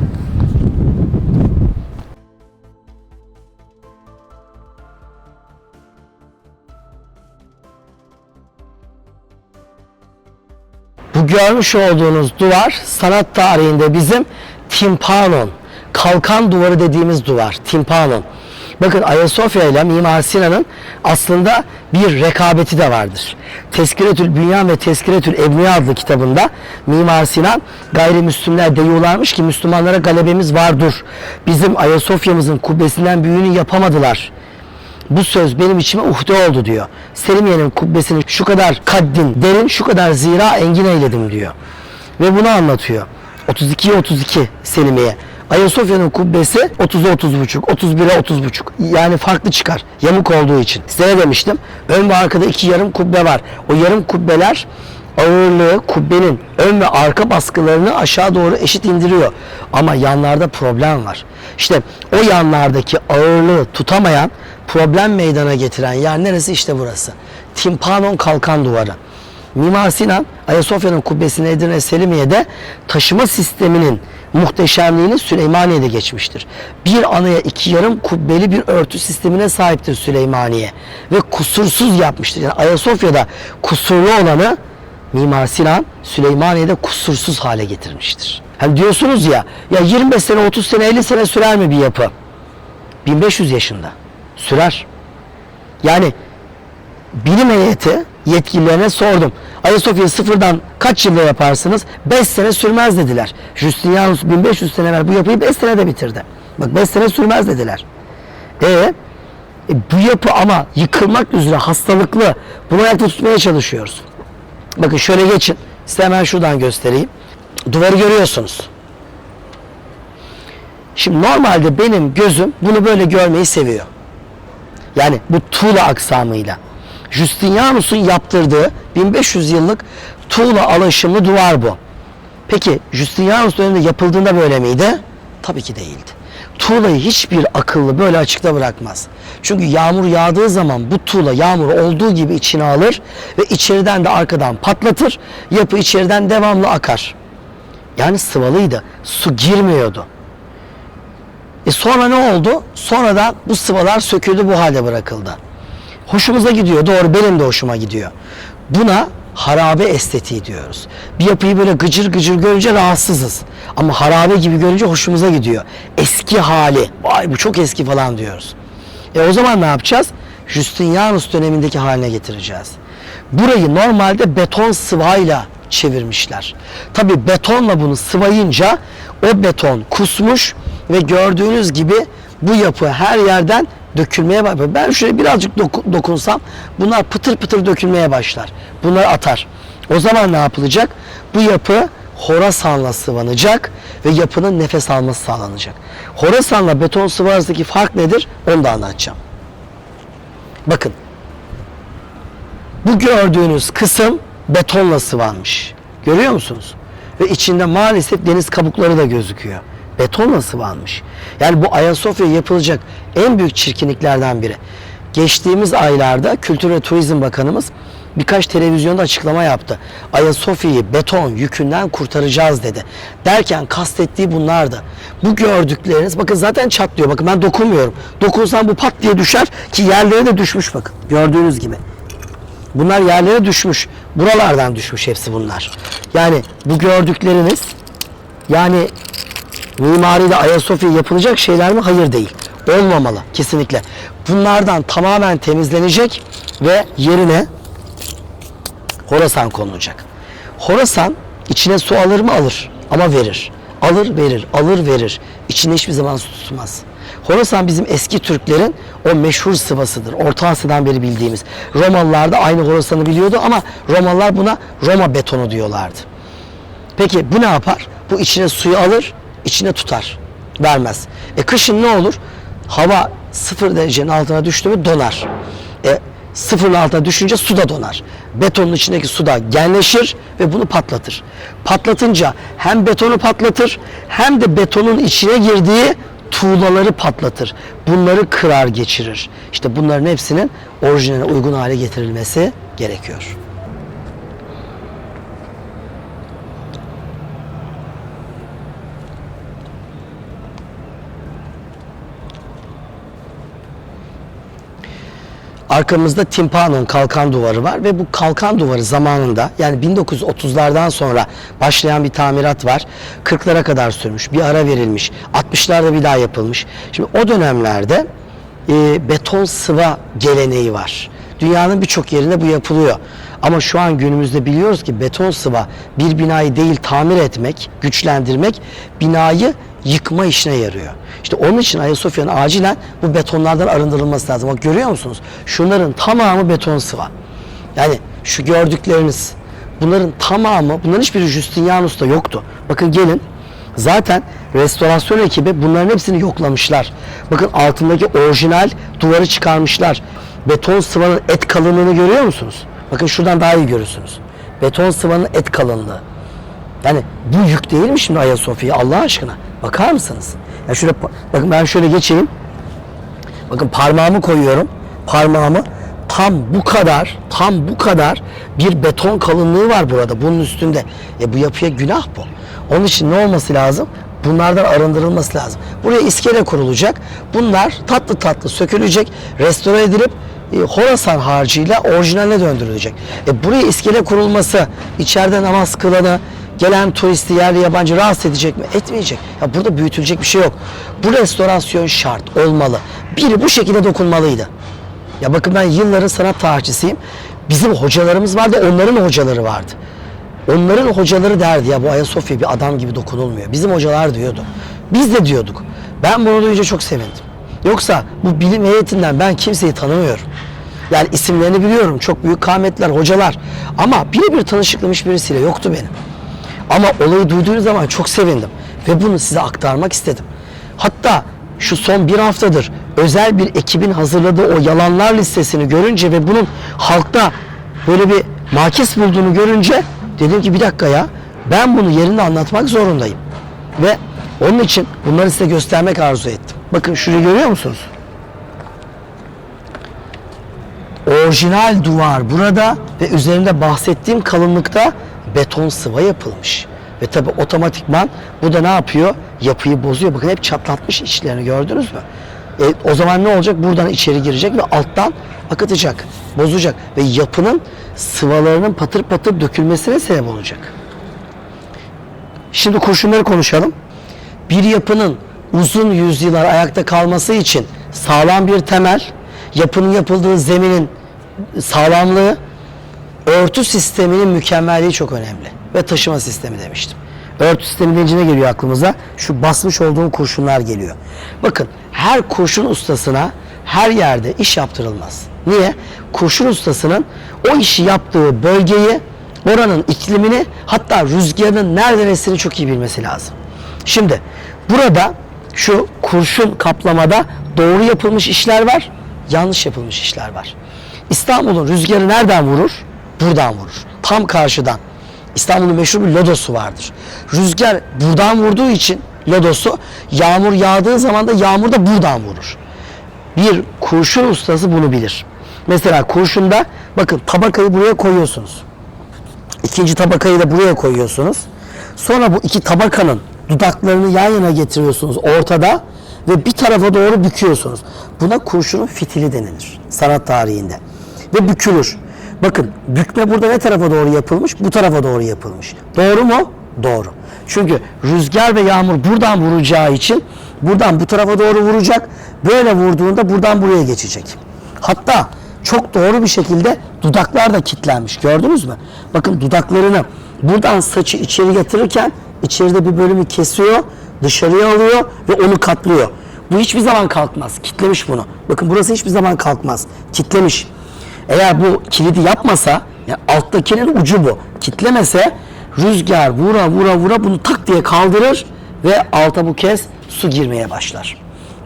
Bu görmüş olduğunuz duvar sanat tarihinde bizim timpanon, kalkan duvarı dediğimiz duvar, timpanon. Bakın Ayasofya ile Mimar Sinan'ın aslında bir rekabeti de vardır. Tezkiretül Bünyan ve Tezkiretül Ebniye adlı kitabında Mimar Sinan gayrimüslimler deyiyorlarmış ki Müslümanlara galebemiz vardır. Bizim Ayasofya'mızın kubbesinden büyüğünü yapamadılar. Bu söz benim içime uhde oldu diyor. Selimiye'nin kubbesini şu kadar kaddin, derin, şu kadar zira engin eyledim diyor. Ve bunu anlatıyor. 32'ye 32 Selimiye. Ayasofya'nın kubbesi 30'a 30,5, 31'e 30,5. Yani farklı çıkar. Yamuk olduğu için. Size ne demiştim? Ön ve arkada iki yarım kubbe var. O yarım kubbeler ağırlığı kubbenin ön ve arka baskılarını aşağı doğru eşit indiriyor. Ama yanlarda problem var. İşte o yanlardaki ağırlığı tutamayan, problem meydana getiren yer neresi? İşte burası. Timpanon kalkan duvarı. Mimar Sinan Ayasofya'nın kubbesini Edirne Selimiye'de taşıma sisteminin muhteşemliğini Süleymaniye'de geçmiştir. Bir anaya iki yarım kubbeli bir örtü sistemine sahiptir Süleymaniye. Ve kusursuz yapmıştır. Yani Ayasofya'da kusurlu olanı Mimar Sinan Süleymaniye'de kusursuz hale getirmiştir. Hani diyorsunuz ya 25 sene, 30 sene, 50 sene sürer mi bir yapı? 1500 yaşında. Sürer. Yani bilim heyeti yetkililerine sordum. Ayasofya'yı sıfırdan kaç yılda yaparsınız? 5 sene sürmez dediler. Justinianus 1500 sene evvel bu yapıyı 5 senede bitirdi. Bak 5 sene sürmez dediler. Bu yapı ama yıkılmak üzere, hastalıklı. Bunu ayakta tutmaya çalışıyoruz. Bakın şöyle geçin. Size hemen şuradan göstereyim. Duvarı görüyorsunuz. Şimdi normalde benim gözüm bunu böyle görmeyi seviyor. Yani bu tuğla aksamıyla. Justinianus'un yaptırdığı 1500 yıllık tuğla alaşımlı duvar bu. Peki Justinianus döneminde yapıldığında böyle miydi? Tabii ki değildi. Tuğlayı hiçbir akıllı böyle açıkta bırakmaz. Çünkü yağmur yağdığı zaman bu tuğla yağmur olduğu gibi içine alır ve içeriden de arkadan patlatır. Yapı içeriden devamlı akar. Yani sıvalıydı. Su girmiyordu. Sonra ne oldu? Sonradan bu sıvalar söküldü, bu halde bırakıldı. Hoşumuza gidiyor. Doğru, benim de hoşuma gidiyor. Buna harabe estetiği diyoruz. Bir yapıyı böyle gıcır gıcır görünce rahatsızız. Ama harabe gibi görünce hoşumuza gidiyor. Eski hali. Vay bu çok eski falan diyoruz. O zaman ne yapacağız? Justinianus dönemindeki haline getireceğiz. Burayı normalde beton sıvayla çevirmişler. Tabi betonla bunu sıvayınca o beton kusmuş ve gördüğünüz gibi bu yapı her yerden dökülmeye başlıyor. Ben şöyle birazcık dokunsam bunlar pıtır pıtır dökülmeye başlar. Bunlar atar. O zaman ne yapılacak? Bu yapı Horasan'la sıvanacak ve yapının nefes alması sağlanacak. Horasan'la beton sıvı arasındaki fark nedir? Onu da anlatacağım. Bakın. Bu gördüğünüz kısım betonla sıvanmış. Görüyor musunuz? Ve içinde maalesef deniz kabukları da gözüküyor. Betonla sıvanmış. Yani bu Ayasofya yapılacak en büyük çirkinliklerden biri. Geçtiğimiz aylarda Kültür ve Turizm Bakanımız birkaç televizyonda açıklama yaptı. Ayasofya'yı beton yükünden kurtaracağız dedi. Derken kastettiği bunlardı. Bu gördükleriniz bakın zaten çatlıyor. Bakın ben dokunmuyorum. Dokunsam bu pat diye düşer ki yerlere de düşmüş bakın. Gördüğünüz gibi. Bunlar yerlere düşmüş. Buralardan düşmüş hepsi bunlar. Yani bu gördükleriniz yani mimaride Ayasofya yapılacak şeyler mi? Hayır değil. Olmamalı kesinlikle. Bunlardan tamamen temizlenecek ve yerine Horasan konulacak. Horasan içine su alır mı? Alır. Ama verir. Alır verir. Alır verir. İçine hiçbir zaman su tutmaz. Horasan bizim eski Türklerin o meşhur sıvasıdır. Orta Asya'dan beri bildiğimiz. Romalılar da aynı Horasan'ı biliyordu ama Romalılar buna Roma betonu diyorlardı. Peki bu ne yapar? Bu içine suyu alır, içine tutar. Vermez. Kışın ne olur? Hava 0 derecenin altına düştü mü donar. Sıfırın altına düşünce su da donar. Betonun içindeki su da genleşir ve bunu patlatır. Patlatınca hem betonu patlatır hem de betonun içine girdiği tuğlaları patlatır. Bunları kırar geçirir. İşte bunların hepsinin orijinaline uygun hale getirilmesi gerekiyor. Arkamızda timpanon kalkan duvarı var ve bu kalkan duvarı zamanında yani 1930'lardan sonra başlayan bir tamirat var. 40'lara kadar sürmüş, bir ara verilmiş, 60'larda bir daha yapılmış. Şimdi o dönemlerde beton sıva geleneği var. Dünyanın birçok yerinde bu yapılıyor. Ama şu an günümüzde biliyoruz ki beton sıva bir binayı değil tamir etmek, güçlendirmek, binayı yıkma işine yarıyor. İşte onun için Ayasofya'nın acilen bu betonlardan arındırılması lazım. Bak görüyor musunuz? Şunların tamamı beton sıva. Yani şu gördükleriniz, bunların tamamı, bunların hiçbiri Justinianus'ta yoktu. Bakın gelin, zaten restorasyon ekibi bunların hepsini yoklamışlar. Bakın altındaki orijinal duvarı çıkarmışlar. Beton sıvanın et kalınlığını görüyor musunuz? Bakın şuradan daha iyi görürsünüz. Beton sıvanın et kalınlığı. Yani bu yük değil mi şimdi Ayasofya'ya Allah aşkına? Bakar mısınız? Ya şöyle, bakın ben şöyle geçeyim. Bakın parmağımı koyuyorum. Parmağımı tam bu kadar bir beton kalınlığı var burada. Bunun üstünde. Bu yapıya günah bu. Onun için ne olması lazım? Bunlardan arındırılması lazım. Buraya iskele kurulacak. Bunlar tatlı tatlı sökülecek, restore edilip Horasan harcıyla orijinaline döndürülecek. Buraya iskele kurulması içeride namaz kılanı, gelen turisti, yerli yabancı rahatsız edecek mi? Etmeyecek. Ya burada büyütülecek bir şey yok. Bu restorasyon şart, olmalı. Biri bu şekilde dokunmalıydı. Ya bakın ben yılların sanat tarihçisiyim. Bizim hocalarımız vardı, onların hocaları vardı. Onların hocaları derdi ya bu Ayasofya bir adam gibi dokunulmuyor. Bizim hocalar diyordu. Biz de diyorduk. Ben bunu duyunca çok sevindim. Yoksa bu bilim heyetinden ben kimseyi tanımıyorum. Yani isimlerini biliyorum. Çok büyük kâmetler, hocalar. Ama birebir tanışıklığım hiçbirisiyle yoktu benim. Ama olayı duyduğunuz zaman çok sevindim. Ve bunu size aktarmak istedim. Hatta şu son bir haftadır özel bir ekibin hazırladığı o yalanlar listesini görünce ve bunun halkta böyle bir makis bulduğunu görünce dedim ki bir dakika ya, ben bunu yerinde anlatmak zorundayım. Ve onun için bunları size göstermek arzu ettim. Bakın şurayı görüyor musunuz? Orijinal duvar burada ve üzerinde bahsettiğim kalınlıkta beton sıva yapılmış. Ve tabi otomatikman bu da ne yapıyor? Yapıyı bozuyor. Bakın hep çatlatmış içlerini, gördünüz mü? O zaman ne olacak? Buradan içeri girecek ve alttan akıtacak, bozacak ve yapının sıvalarının patır patır dökülmesine sebep olacak. Şimdi kurşunları konuşalım. Bir yapının uzun yüzyıllar ayakta kalması için sağlam bir temel, yapının yapıldığı zeminin sağlamlığı, örtü sisteminin mükemmelliği çok önemli. Ve taşıma sistemi demiştim. Örtü sistemi deyince ne geliyor aklımıza? Şu basmış olduğum kurşunlar geliyor. Bakın, her kurşun ustasına her yerde iş yaptırılmaz. Niye? Kurşun ustasının o işi yaptığı bölgeyi, oranın iklimini, hatta rüzgarın nereden estiğini çok iyi bilmesi lazım. Şimdi burada şu kurşun kaplamada doğru yapılmış işler var, yanlış yapılmış işler var. İstanbul'un rüzgarı nereden vurur? Buradan vurur. Tam karşıdan. İstanbul'un meşhur bir lodosu vardır. Rüzgar buradan vurduğu için lodosu, yağmur yağdığı zaman da yağmur da buradan vurur. Bir kurşun ustası bunu bilir. Mesela kurşunda bakın, tabakayı buraya koyuyorsunuz. İkinci tabakayı da buraya koyuyorsunuz. Sonra bu iki tabakanın dudaklarını yan yana getiriyorsunuz ortada ve bir tarafa doğru büküyorsunuz. Buna kurşunun fitili denilir sanat tarihinde. Ve bükülür. Bakın, bükme burada ne tarafa doğru yapılmış? Bu tarafa doğru yapılmış. Doğru mu? Doğru. Çünkü rüzgar ve yağmur buradan vuracağı için buradan bu tarafa doğru vuracak. Böyle vurduğunda buradan buraya geçecek. Hatta çok doğru bir şekilde dudaklar da kilitlenmiş. Gördünüz mü? Bakın, dudaklarını buradan saçı içeri getirirken içeride bir bölümü kesiyor, dışarıya alıyor ve onu katlıyor. Bu hiçbir zaman kalkmaz. Kitlemiş bunu. Bakın, burası hiçbir zaman kalkmaz. Kitlemiş. Eğer bu kilidi yapmasa, yani alttakinin ucu bu, kitlemese rüzgar vura vura vura bunu tak diye kaldırır ve alta bu kez su girmeye başlar.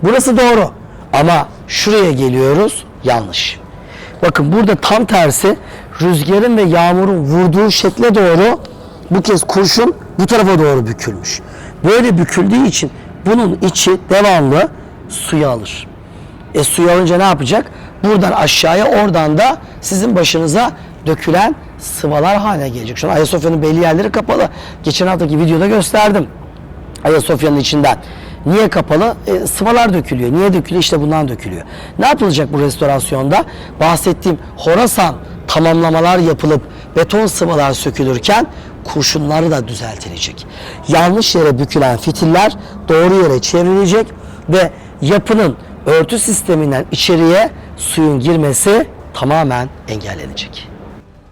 Burası doğru ama şuraya geliyoruz, yanlış. Bakın, burada tam tersi, rüzgarın ve yağmurun vurduğu şekle doğru bu kez kurşun bu tarafa doğru bükülmüş. Böyle büküldüğü için bunun içi devamlı suyu alır. Suyu alınca ne yapacak? Buradan aşağıya, oradan da sizin başınıza dökülen sıvalar haline gelecek. Şu an Ayasofya'nın belli yerleri kapalı. Geçen haftaki videoda gösterdim. Ayasofya'nın içinden. Niye kapalı? Sıvalar dökülüyor. Niye dökülüyor? İşte bundan dökülüyor. Ne yapılacak bu restorasyonda? Bahsettiğim Horasan tamamlamalar yapılıp beton sıvalar sökülürken kurşunları da düzeltilecek. Yanlış yere bükülen fitiller doğru yere çevrilecek ve yapının örtü sisteminden içeriye suyun girmesi tamamen engellenecek.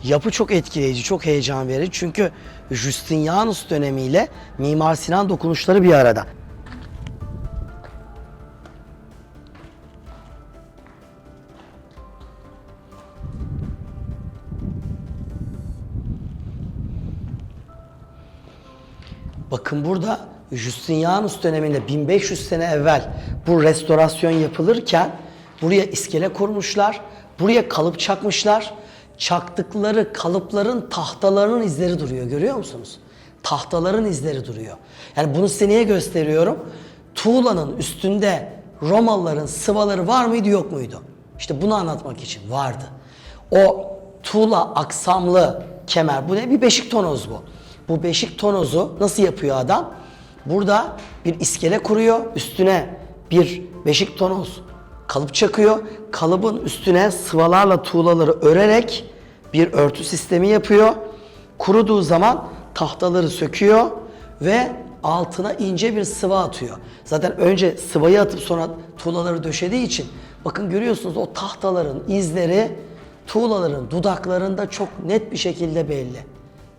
Yapı çok etkileyici, çok heyecan verici çünkü Justinianus dönemiyle Mimar Sinan dokunuşları bir arada. Bakın, burada Justinianus döneminde 1500 sene evvel bu restorasyon yapılırken buraya iskele kurmuşlar, buraya kalıp çakmışlar. Çaktıkları kalıpların tahtalarının izleri duruyor, görüyor musunuz? Tahtaların izleri duruyor. Yani bunu size niye gösteriyorum? Tuğlanın üstünde Romalıların sıvaları var mıydı, yok muydu? İşte bunu anlatmak için vardı. O tuğla aksamlı kemer, bu ne? Bir beşik tonoz bu. Bu beşik tonozu nasıl yapıyor adam? Burada bir iskele kuruyor, üstüne bir beşik tonoz kalıp çakıyor. Kalıbın üstüne sıvalarla tuğlaları örerek bir örtü sistemi yapıyor. Kuruduğu zaman tahtaları söküyor ve altına ince bir sıva atıyor. Zaten önce sıvayı atıp sonra tuğlaları döşediği için bakın, görüyorsunuz o tahtaların izleri tuğlaların dudaklarında çok net bir şekilde belli.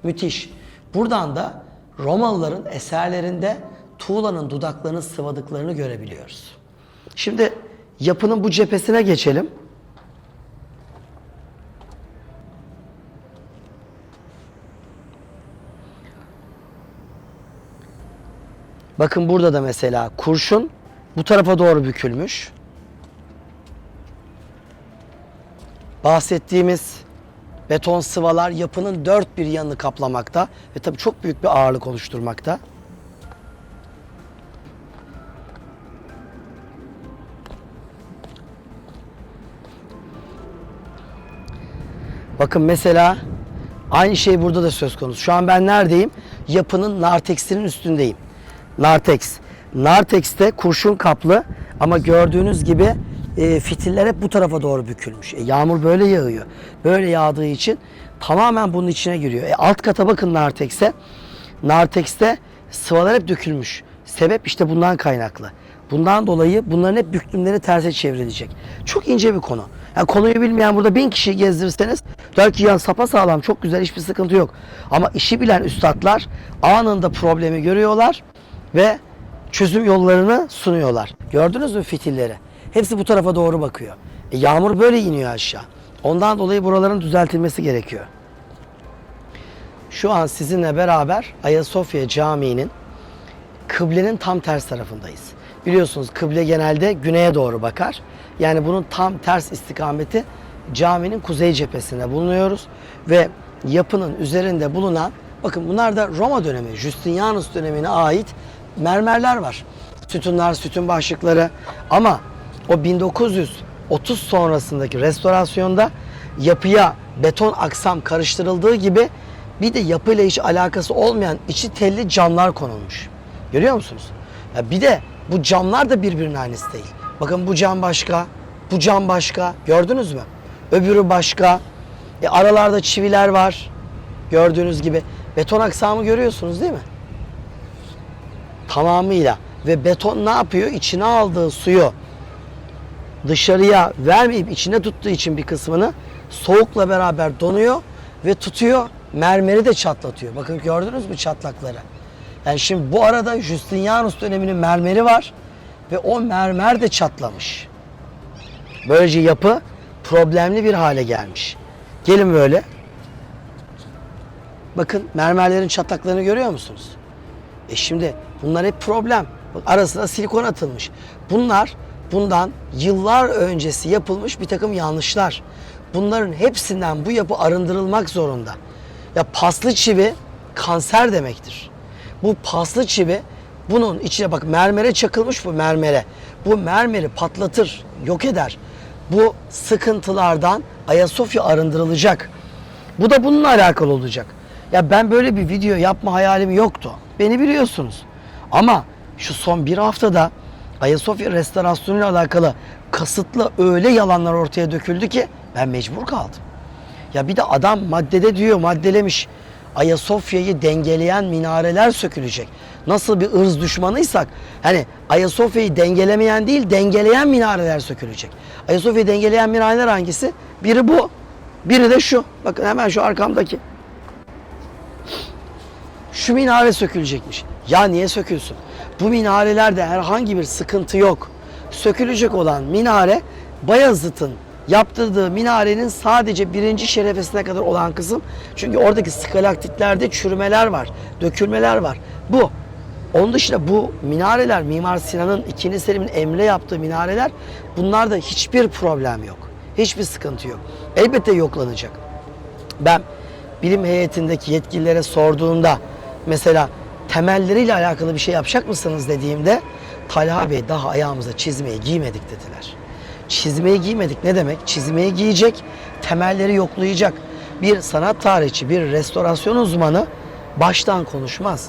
Müthiş. Buradan da Romalıların eserlerinde tuğlanın dudaklarını sıvadıklarını görebiliyoruz. Şimdi yapının bu cephesine geçelim. Bakın, burada da mesela kurşun Bu tarafa doğru bükülmüş. Bahsettiğimiz beton sıvalar yapının dört bir yanını kaplamakta ve tabii çok büyük bir ağırlık oluşturmakta. Bakın mesela aynı şey burada da söz konusu. Şu an ben neredeyim? Yapının narteksinin üstündeyim. Narteks. Nartekste kurşun kaplı ama gördüğünüz gibi fitiller hep bu tarafa doğru bükülmüş. Yağmur böyle yağıyor. Böyle yağdığı için tamamen bunun içine giriyor. Alt kata bakın nartekse. Nartekste sıvalar hep dökülmüş. Sebep işte bundan kaynaklı. Bundan dolayı bunların hep büklümleri terse çevrilecek. Çok ince bir konu. Yani konuyu bilmeyen burada 1000 kişiyi gezdirirseniz der ki ya sapasağlam çok güzel hiçbir sıkıntı yok. Ama işi bilen üstadlar anında problemi görüyorlar ve çözüm yollarını sunuyorlar. Gördünüz mü fitilleri? Hepsi bu tarafa doğru bakıyor. Yağmur böyle iniyor aşağı. Ondan dolayı buraların düzeltilmesi gerekiyor. Şu an sizinle beraber Ayasofya Camii'nin kıblenin tam ters tarafındayız. Biliyorsunuz kıble genelde güneye doğru bakar. Yani bunun tam ters istikameti caminin kuzey cephesinde bulunuyoruz. Ve yapının üzerinde bulunan, bakın bunlar da Roma dönemi, Justinianus dönemine ait mermerler var. Sütunlar, sütun başlıkları ama o 1930 sonrasındaki restorasyonda yapıya beton aksam karıştırıldığı gibi bir de yapıyla hiç alakası olmayan içi telli camlar konulmuş. Görüyor musunuz? Ya bir de bu camlar da birbirinin aynısı değil. Bakın bu cam başka, bu cam başka. Gördünüz mü? Öbürü başka. Aralarda çiviler var. Gördüğünüz gibi. Beton aksamı görüyorsunuz değil mi? Tamamıyla. Ve beton ne yapıyor? İçine aldığı suyu dışarıya vermeyip içine tuttuğu için bir kısmını soğukla beraber donuyor ve tutuyor. Mermeri de çatlatıyor. Bakın gördünüz mü çatlakları? Yani şimdi bu arada Justinianus döneminin mermeri var ve o mermer de çatlamış. Böylece yapı problemli bir hale gelmiş. Gelin böyle. Bakın mermerlerin çatlaklarını görüyor musunuz? Şimdi bunlar hep problem. Bak, arasına silikon atılmış. Bunlar bundan yıllar öncesi yapılmış bir takım yanlışlar. Bunların hepsinden bu yapı arındırılmak zorunda. Ya paslı çivi kanser demektir. Bu paslı çivi bunun içine bak mermere çakılmış bu mermere. Bu mermeri patlatır, yok eder. Bu sıkıntılardan Ayasofya arındırılacak. Bu da bununla alakalı olacak. Ya ben böyle bir video yapma hayalim yoktu. Beni biliyorsunuz. Ama şu son bir haftada Ayasofya restorasyonuyla alakalı kasıtlı öyle yalanlar ortaya döküldü ki ben mecbur kaldım. Ya bir de adam maddede diyor, maddelemiş. Ayasofya'yı dengeleyen minareler sökülecek. Nasıl bir ırz düşmanıysak hani Ayasofya'yı dengelemeyen değil dengeleyen minareler sökülecek. Ayasofya'yı dengeleyen minareler hangisi? Biri bu. Biri de şu. Bakın hemen şu arkamdaki. Şu minare sökülecekmiş. Ya niye sökülsün? Bu minarelerde herhangi bir sıkıntı yok. Sökülecek olan minare Bayezid'in yaptırdığı minarenin sadece birinci şerefesine kadar olan kısım. Çünkü oradaki stalaktitlerde çürümeler var, dökülmeler var. Bu. Onun dışında bu minareler, Mimar Sinan'ın 2. Selim'in emre yaptığı minareler, bunlarda hiçbir problem yok. Hiçbir sıkıntı yok. Elbette yoklanacak. Ben bilim heyetindeki yetkililere sorduğumda mesela temelleriyle alakalı bir şey yapacak mısınız dediğimde Talha Bey daha ayağımıza çizmeyi giymedik dediler. Çizmeyi giymedik ne demek? Çizmeyi giyecek, temelleri yoklayacak. Bir sanat tarihçi, bir restorasyon uzmanı baştan konuşmaz.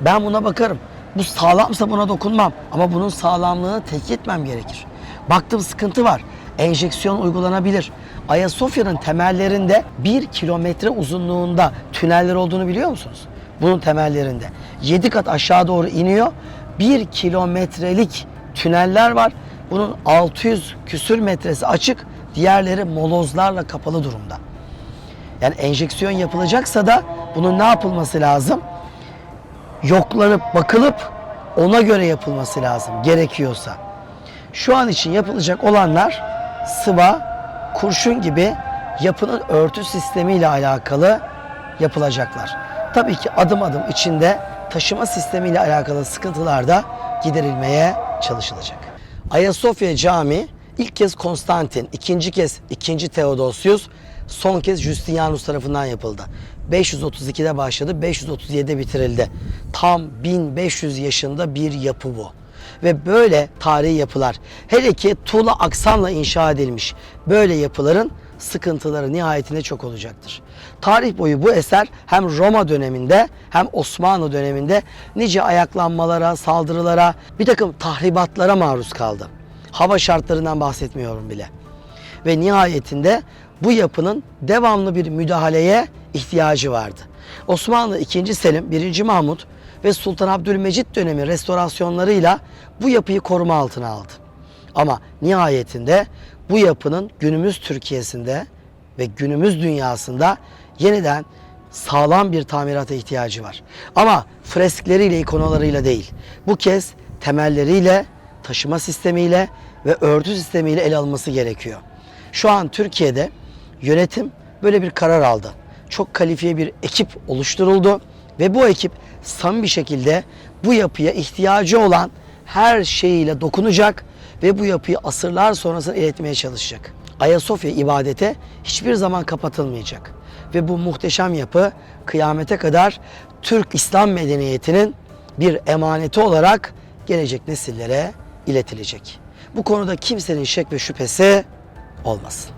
Ben buna bakarım. Bu sağlamsa buna dokunmam. Ama bunun sağlamlığını tetkik etmem gerekir. Baktım sıkıntı var. Enjeksiyon uygulanabilir. Ayasofya'nın temellerinde 1 kilometre uzunluğunda tüneller olduğunu biliyor musunuz? Bunun temellerinde. 7 kat aşağı doğru iniyor. 1 kilometrelik tüneller var. Bunun 600 küsür metresi açık, diğerleri molozlarla kapalı durumda. Yani enjeksiyon yapılacaksa da bunun ne yapılması lazım? Yoklanıp bakılıp ona göre yapılması lazım gerekiyorsa. Şu an için yapılacak olanlar sıva, kurşun gibi yapının örtü sistemiyle alakalı yapılacaklar. Tabii ki adım adım içinde taşıma sistemiyle alakalı sıkıntılar da giderilmeye çalışılacak. Ayasofya Camii ilk kez Konstantin, ikinci kez 2. Theodosius, son kez Justinianus tarafından yapıldı. 532'de başladı, 537'de bitirildi. Tam 1500 yaşında bir yapı bu. Ve böyle tarihi yapılar, hele ki tuğla aksamla inşa edilmiş böyle yapıların sıkıntıları nihayetinde çok olacaktır. Tarih boyu bu eser hem Roma döneminde hem Osmanlı döneminde nice ayaklanmalara, saldırılara, bir takım tahribatlara maruz kaldı. Hava şartlarından bahsetmiyorum bile. Ve nihayetinde bu yapının devamlı bir müdahaleye ihtiyacı vardı. Osmanlı 2. Selim, 1. Mahmut ve Sultan Abdülmecit dönemi restorasyonlarıyla bu yapıyı koruma altına aldı. Ama nihayetinde bu yapının günümüz Türkiye'sinde ve günümüz dünyasında yeniden sağlam bir tamirata ihtiyacı var. Ama freskleriyle, ikonalarıyla değil. Bu kez temelleriyle, taşıma sistemiyle ve örtü sistemiyle ele alınması gerekiyor. Şu an Türkiye'de yönetim böyle bir karar aldı. Çok kalifiye bir ekip oluşturuldu ve bu ekip samimi bir şekilde bu yapıya ihtiyacı olan her şeyiyle dokunacak ve bu yapıyı asırlar sonrasında iletmeye çalışacak. Ayasofya ibadete hiçbir zaman kapatılmayacak. Ve bu muhteşem yapı kıyamete kadar Türk İslam medeniyetinin bir emaneti olarak gelecek nesillere iletilecek. Bu konuda kimsenin şek ve şüphesi olmasın.